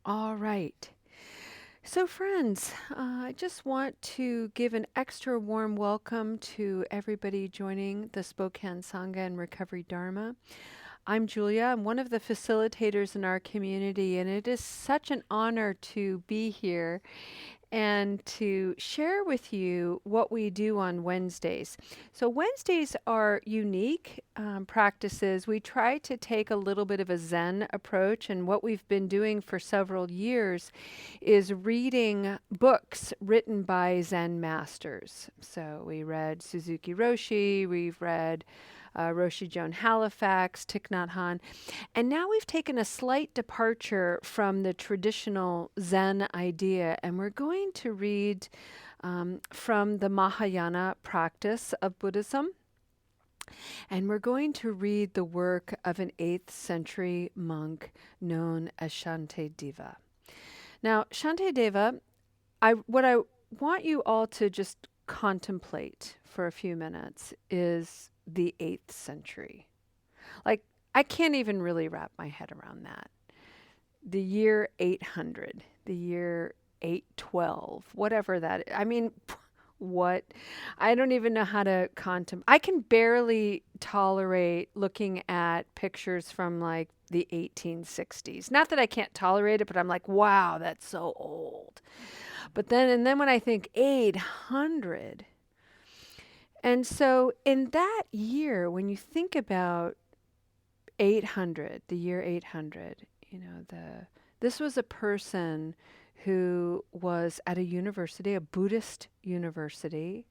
All right. So, friends, I just want to give an extra warm welcome to everybody joining the Spokane Sangha and Recovery Dharma. I'm Julia. I'm one of the facilitators in our community, and it is such an honor to be here and to share with you what we do on Wednesdays. So, Wednesdays are unique practices. We try to take a little bit of a Zen approach, and what we've been doing for several years is reading books written by Zen masters. So, we read Suzuki Roshi, we've read Roshi Joan Halifax, Thich Nhat Hanh, and now we've taken a slight departure from the traditional Zen idea, and we're going to read from the Mahayana practice of Buddhism. And we're going to read the work of an 8th century monk known as Shantideva. Now, Shantideva, what I want you all to just contemplate for a few minutes is the 8th century. Like, I can't even really wrap my head around that. The year 800, the year 812, whatever that is. I mean, what? I don't even know how to contemplate. I can barely tolerate looking at pictures from like the 1860s. Not that I can't tolerate it, but I'm like, wow, that's so old. And then when I think 800, and so in that year, when you think about 800, the year 800, this was a person who was at a university, a Buddhist university.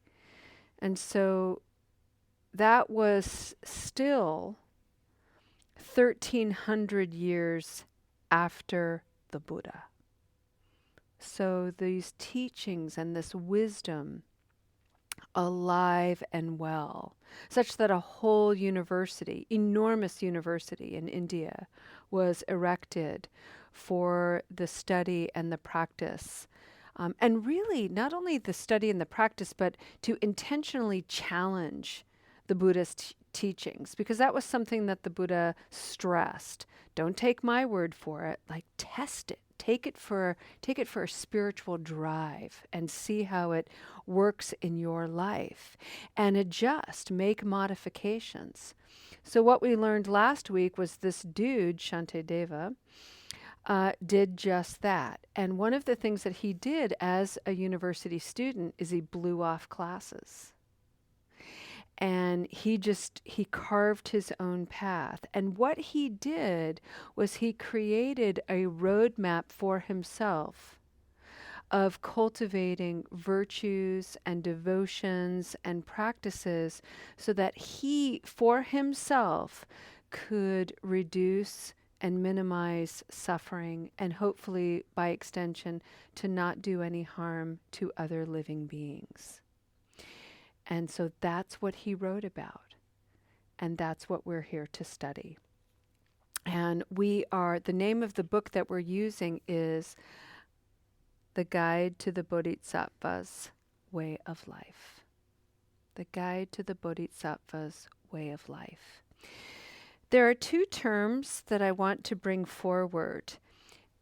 And so that was still 1300 years after the Buddha. So these teachings and this wisdom alive and well, such that a whole university, enormous university in India, was erected for the study and the practice. And really, not only the study and the practice, but to intentionally challenge the Buddhist teachings, because that was something that the Buddha stressed. Don't take my word for it, like test it. Take it for a spiritual drive and see how it works in your life and adjust, make modifications. So what we learned last week was this dude, Shantideva, did just that. And one of the things that he did as a university student is he blew off classes. And he carved his own path. And what he did was he created a roadmap for himself of cultivating virtues and devotions and practices so that he, for himself, could reduce and minimize suffering and hopefully, by extension, to not do any harm to other living beings. And so that's what he wrote about. And that's what we're here to study. And the name of the book that we're using is The Guide to the Bodhisattva's Way of Life. The Guide to the Bodhisattva's Way of Life. There are two terms that I want to bring forward.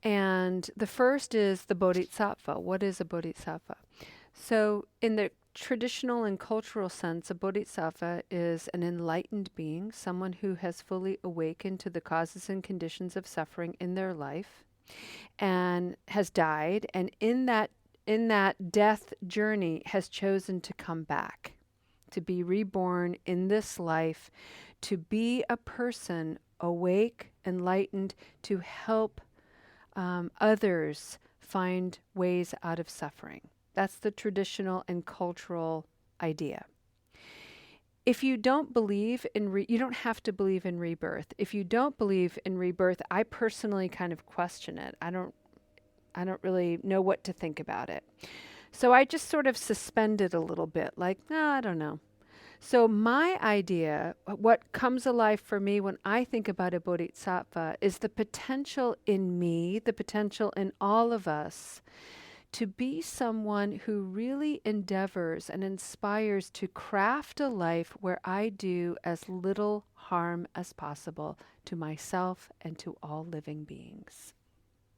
And the first is the bodhisattva. What is a bodhisattva? So in the traditional and cultural sense, a bodhisattva is an enlightened being, someone who has fully awakened to the causes and conditions of suffering in their life and has died, and in that death journey has chosen to come back, to be reborn in this life, to be a person awake, enlightened, to help others find ways out of suffering. That's the traditional and cultural idea. If you don't believe in you don't have to believe in rebirth. If you don't believe in rebirth, I personally kind of question it. I don't really know what to think about it. So I just sort of suspended a little bit, like, no, I don't know. So my idea, what comes alive for me when I think about a bodhisattva, is the potential in me, the potential in all of us, to be someone who really endeavors and inspires to craft a life where I do as little harm as possible to myself and to all living beings.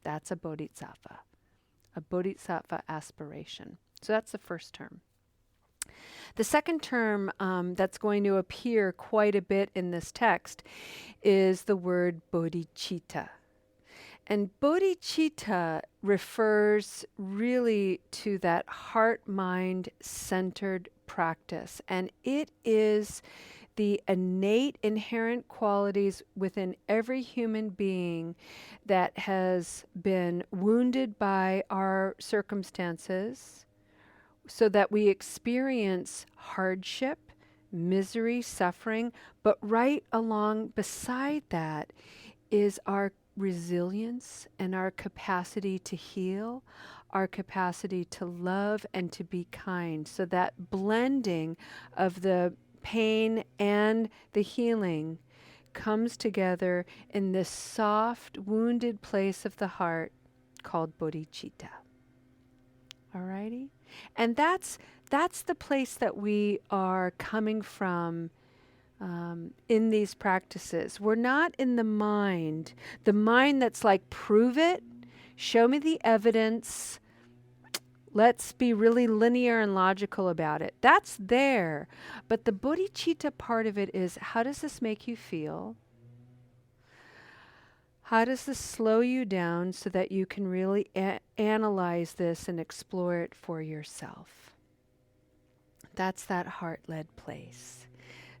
That's a bodhisattva aspiration. So that's the first term. The second term that's going to appear quite a bit in this text is the word bodhicitta. And bodhicitta refers really to that heart-mind centered practice. And it is the innate inherent qualities within every human being that has been wounded by our circumstances, so that we experience hardship, misery, suffering, but right along beside that is our resilience and our capacity to heal, our capacity to love and to be kind. So that blending of the pain and the healing comes together in this soft, wounded place of the heart called bodhicitta. Alrighty? And that's the place that we are coming from in these practices. We're not in the mind that's like, prove it, show me the evidence, let's be really linear and logical about it. That's there. But the bodhicitta part of it is, how does this make you feel? How does this slow you down so that you can really analyze this and explore it for yourself? That's that heart-led place.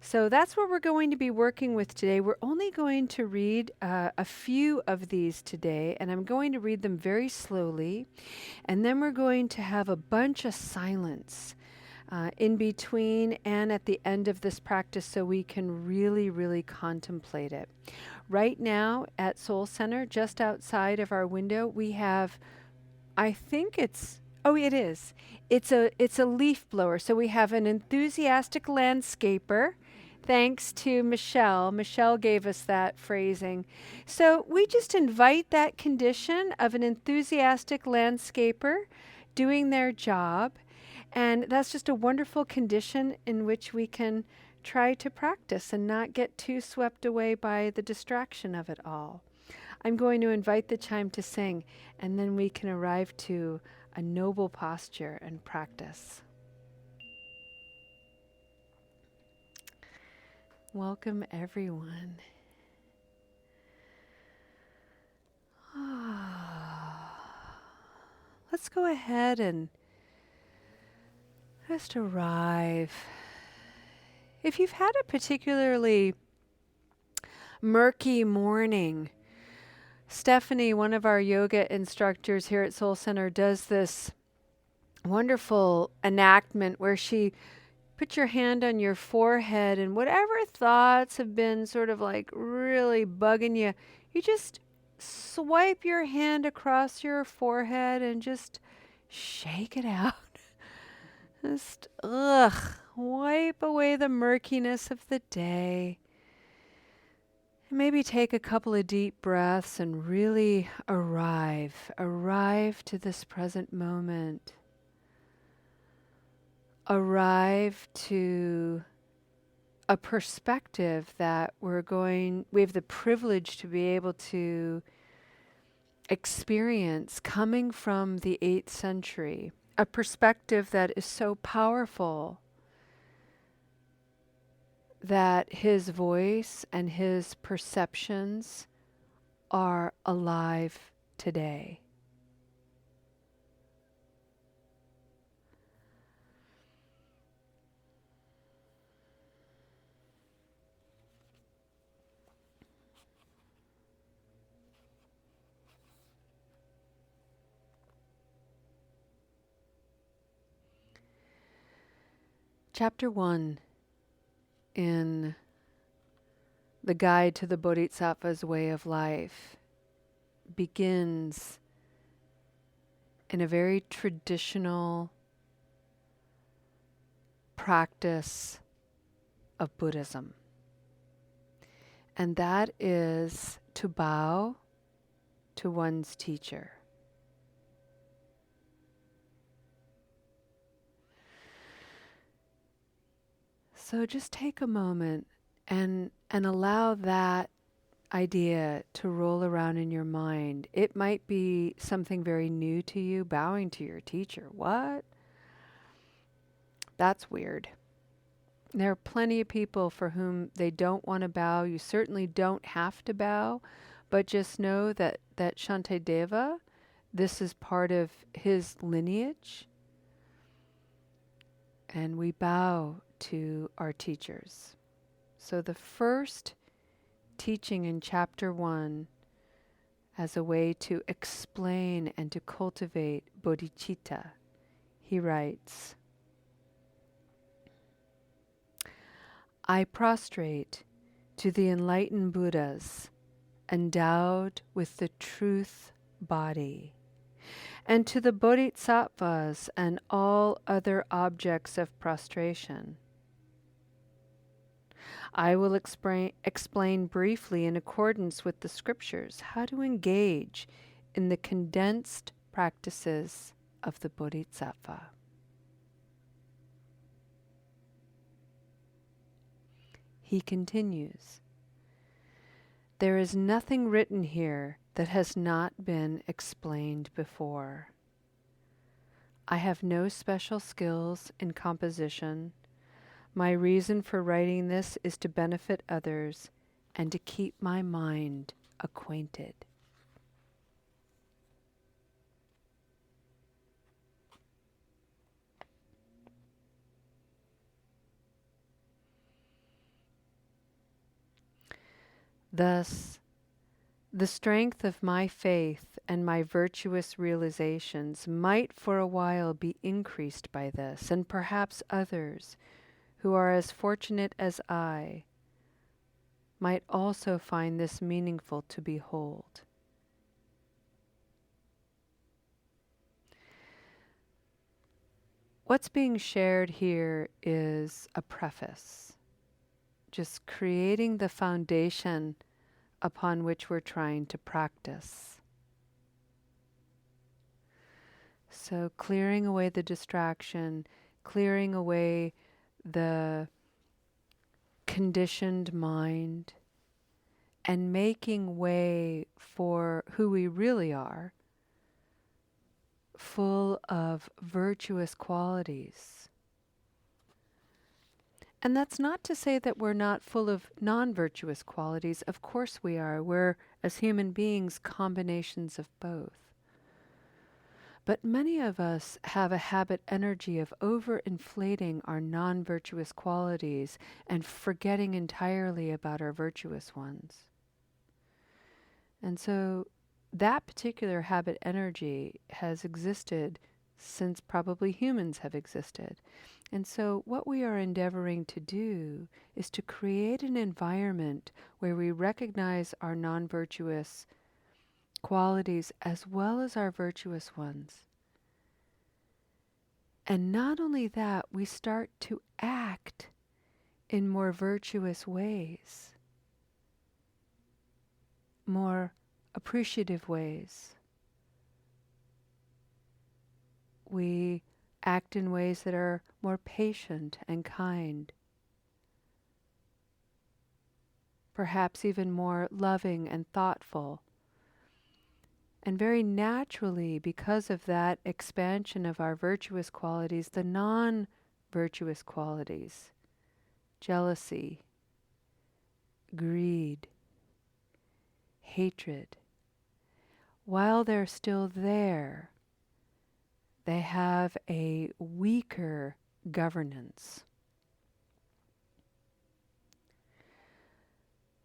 So that's what we're going to be working with today. We're only going to read a few of these today, and I'm going to read them very slowly. And then we're going to have a bunch of silence in between and at the end of this practice so we can really, really contemplate it. Right now at Soul Center, just outside of our window, we have, I think it's, oh, it is. It's a leaf blower. So we have an enthusiastic landscaper. Thanks to Michelle. Michelle gave us that phrasing. So we just invite that condition of an enthusiastic landscaper doing their job. And that's just a wonderful condition in which we can try to practice and not get too swept away by the distraction of it all. I'm going to invite the chime to sing, and then we can arrive to a noble posture and practice. Welcome, everyone. Let's go ahead and just arrive. If you've had a particularly murky morning, Stephanie, one of our yoga instructors here at Soul Center, does this wonderful enactment where she puts your hand on your forehead, and whatever thoughts have been sort of like really bugging you, you just swipe your hand across your forehead and just shake it out. Just, wipe away the murkiness of the day. And maybe take a couple of deep breaths and really arrive to this present moment. Arrive to a perspective that we have the privilege to be able to experience coming from the 8th century. A perspective that is so powerful that his voice and his perceptions are alive today. Chapter 1 in the Guide to the Bodhisattva's Way of Life begins in a very traditional practice of Buddhism. And that is to bow to one's teacher. So just take a moment and allow that idea to roll around in your mind. It might be something very new to you, bowing to your teacher. What? That's weird. There are plenty of people for whom they don't want to bow. You certainly don't have to bow, but just know that Shantideva, this is part of his lineage, and we bow to our teachers. So the first teaching in chapter 1 as a way to explain and to cultivate bodhicitta, he writes, I prostrate to the enlightened Buddhas endowed with the truth body, and to the bodhisattvas and all other objects of prostration. I will explain briefly, in accordance with the scriptures, how to engage in the condensed practices of the bodhisattva. He continues, there is nothing written here that has not been explained before. I have no special skills in composition. My reason for writing this is to benefit others and to keep my mind acquainted. Thus, the strength of my faith and my virtuous realizations might for a while be increased by this, and perhaps others who are as fortunate as I might also find this meaningful to behold. What's being shared here is a preface, just creating the foundation upon which we're trying to practice. So clearing away the distraction, clearing away the conditioned mind, and making way for who we really are, full of virtuous qualities. And that's not to say that we're not full of non-virtuous qualities. Of course we are. We're, as human beings, combinations of both. But many of us have a habit energy of overinflating our non-virtuous qualities and forgetting entirely about our virtuous ones. And so that particular habit energy has existed since probably humans have existed. And so what we are endeavoring to do is to create an environment where we recognize our non-virtuous qualities as well as our virtuous ones. And not only that, we start to act in more virtuous ways, more appreciative ways. We act in ways that are more patient and kind, perhaps even more loving and thoughtful. And very naturally, because of that expansion of our virtuous qualities, the non-virtuous qualities, jealousy, greed, hatred, while they're still there, they have a weaker governance.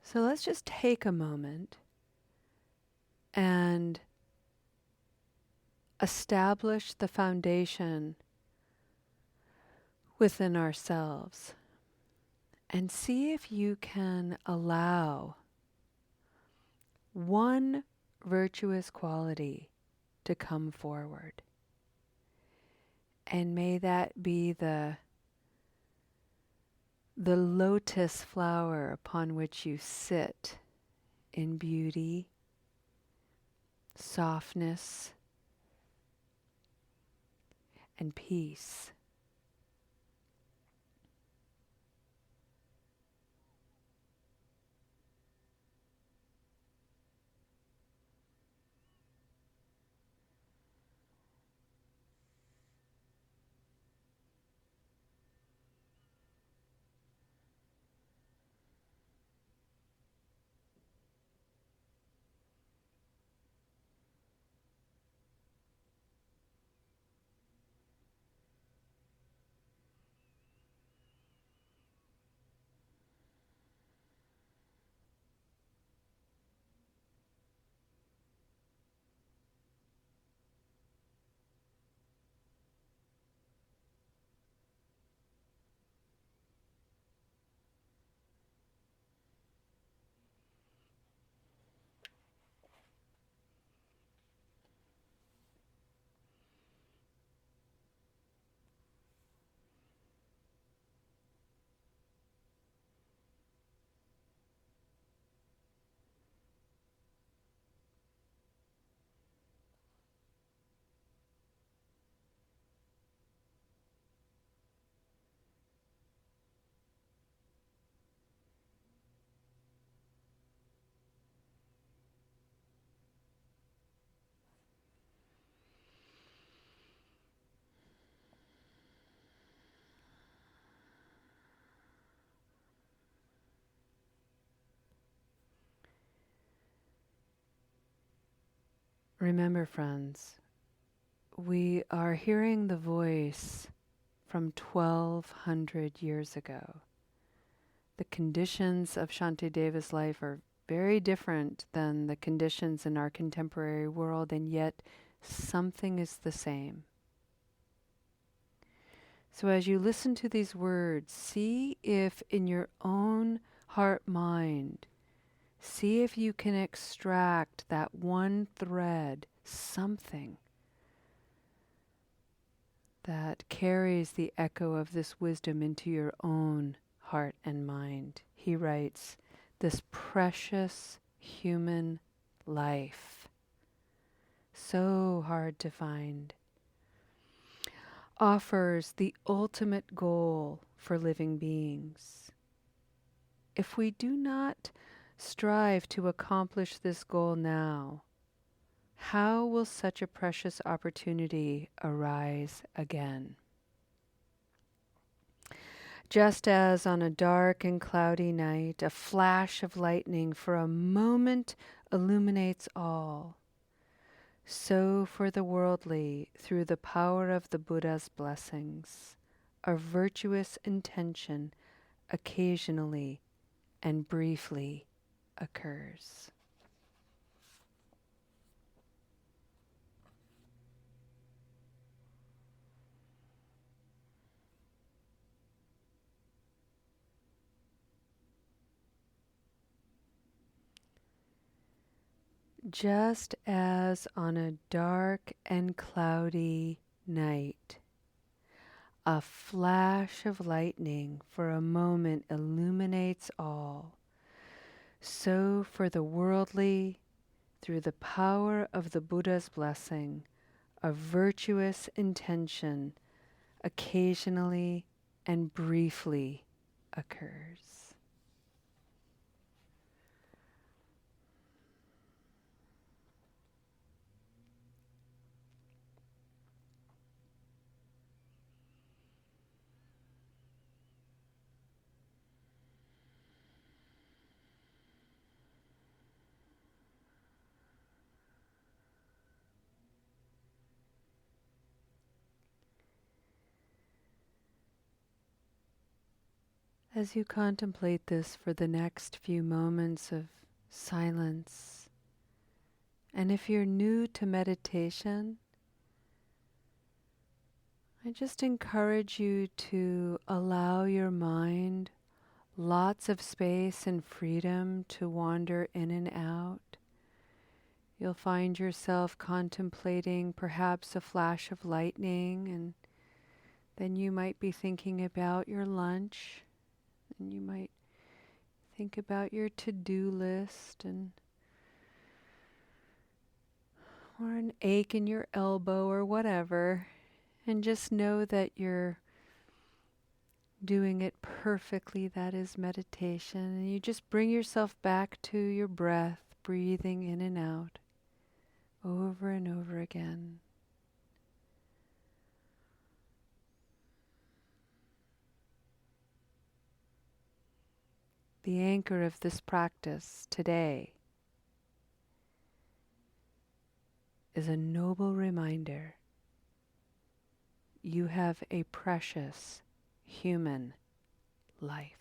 So let's just take a moment and establish the foundation within ourselves and see if you can allow one virtuous quality to come forward. And may that be the lotus flower upon which you sit in beauty, softness, and peace. Remember, friends, we are hearing the voice from 1200 years ago. The conditions of Shantideva's life are very different than the conditions in our contemporary world, and yet something is the same. So as you listen to these words, see if in your own heart mind, see if you can extract that one thread, something that carries the echo of this wisdom into your own heart and mind. He writes, this precious human life, so hard to find, offers the ultimate goal for living beings. If we do not strive to accomplish this goal now, how will such a precious opportunity arise again? Just as on a dark and cloudy night, a flash of lightning for a moment illuminates all, so for the worldly, through the power of the Buddha's blessings, a virtuous intention occasionally and briefly occurs. Just as on a dark and cloudy night, a flash of lightning for a moment illuminates all, so for the worldly, through the power of the Buddha's blessing, a virtuous intention occasionally and briefly occurs. As you contemplate this for the next few moments of silence, and if you're new to meditation, I just encourage you to allow your mind lots of space and freedom to wander in and out. You'll find yourself contemplating perhaps a flash of lightning, and then you might be thinking about your lunch, and you might think about your to-do list, or an ache in your elbow or whatever, and just know that you're doing it perfectly. That is meditation. And you just bring yourself back to your breath, breathing in and out over and over again. The anchor of this practice today is a noble reminder. You have a precious human life.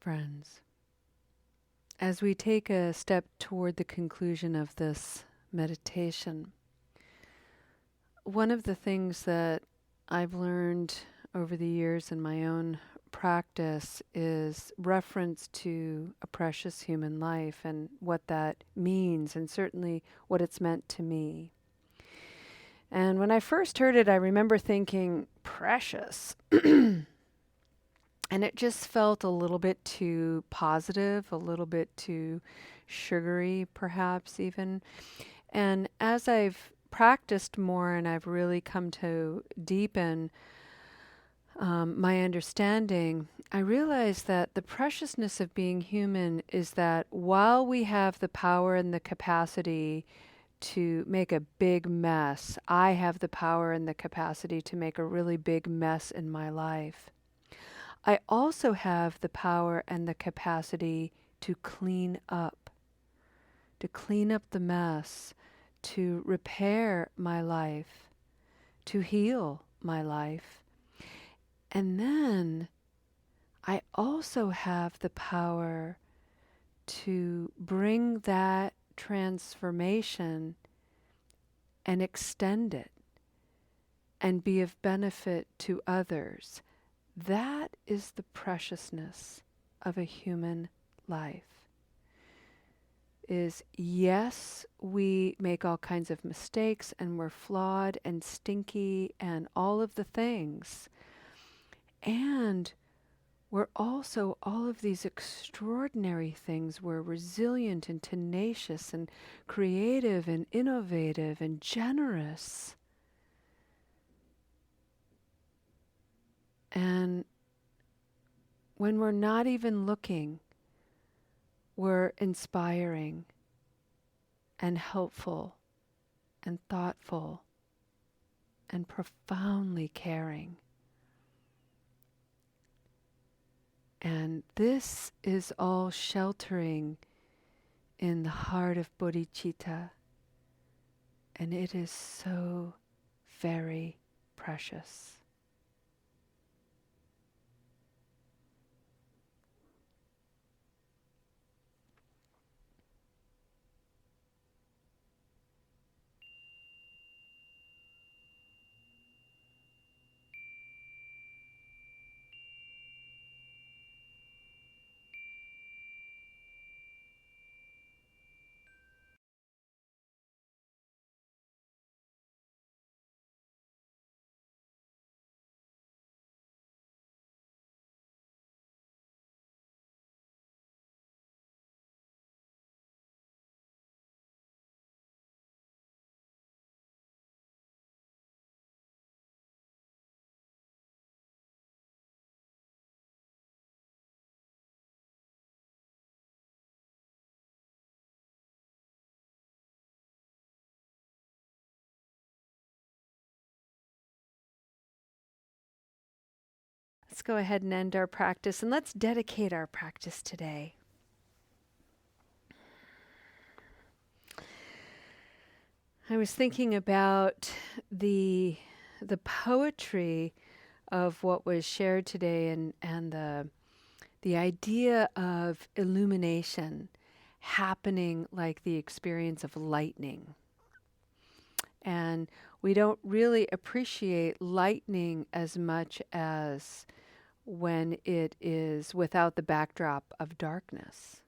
friends, as we take a step toward the conclusion of this meditation, one of the things that I've learned over the years in my own practice is reference to a precious human life and what that means, and certainly what it's meant to me. And when I first heard it, I remember thinking, precious. And it just felt a little bit too positive, a little bit too sugary, perhaps even. And as I've practiced more and I've really come to deepen my understanding, I realize that the preciousness of being human is that while we have the power and the capacity to make a big mess, I have the power and the capacity to make a really big mess in my life. I also have the power and the capacity to clean up the mess, to repair my life, to heal my life. And then I also have the power to bring that transformation and extend it and be of benefit to others. That is the preciousness of a human life. Is yes, we make all kinds of mistakes and we're flawed and stinky and all of the things. And we're also all of these extraordinary things. We're resilient and tenacious and creative and innovative and generous. And when we're not even looking, we're inspiring and helpful and thoughtful and profoundly caring. And this is all sheltering in the heart of bodhicitta, and it is so very precious. Let's go ahead and end our practice, and let's dedicate our practice today. I was thinking about the poetry of what was shared today, and the idea of illumination happening like the experience of lightning. And we don't really appreciate lightning as much as when it is without the backdrop of darkness.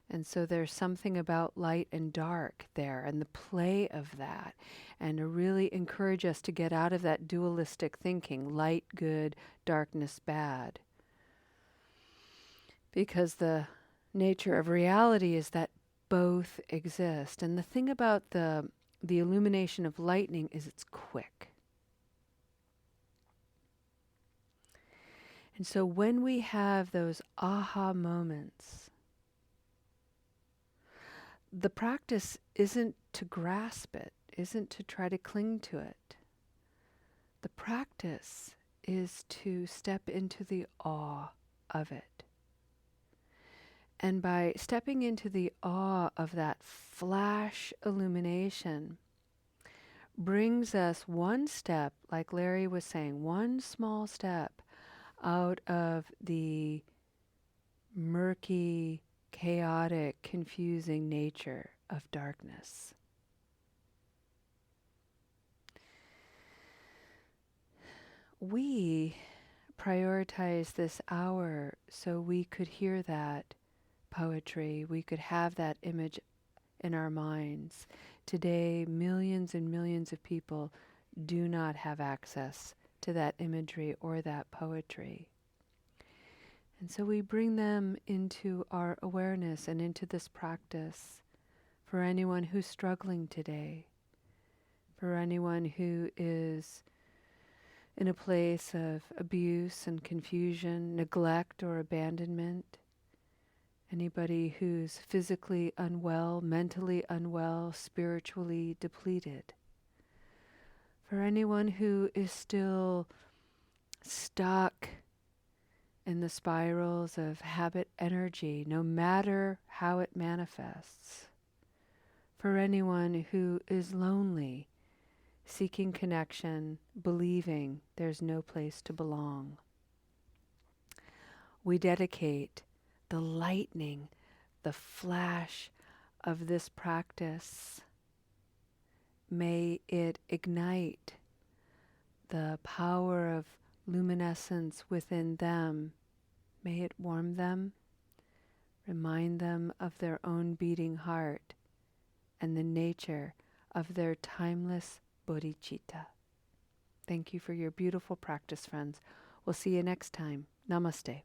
And so there's something about light and dark there and the play of that, and to really encourage us to get out of that dualistic thinking, light good, darkness bad. Because the nature of reality is that both exist. And the thing about the illumination of lightning is it's quick. And so when we have those aha moments, the practice isn't to grasp it, isn't to try to cling to it. The practice is to step into the awe of it. And by stepping into the awe of that flash illumination, brings us one step, like Larry was saying, one small step out of the murky, chaotic, confusing nature of darkness. We prioritize this hour so we could hear that poetry, we could have that image in our minds. Today, millions and millions of people do not have access to that imagery or that poetry. And so we bring them into our awareness and into this practice for anyone who's struggling today, for anyone who is in a place of abuse and confusion, neglect or abandonment, anybody who's physically unwell, mentally unwell, spiritually depleted, for anyone who is still stuck in the spirals of habit energy, no matter how it manifests, for anyone who is lonely, seeking connection, believing there's no place to belong. We dedicate the lightning, the flash of this practice. May it ignite the power of luminescence within them. May it warm them, remind them of their own beating heart and the nature of their timeless bodhicitta. Thank you for your beautiful practice, friends. We'll see you next time. Namaste.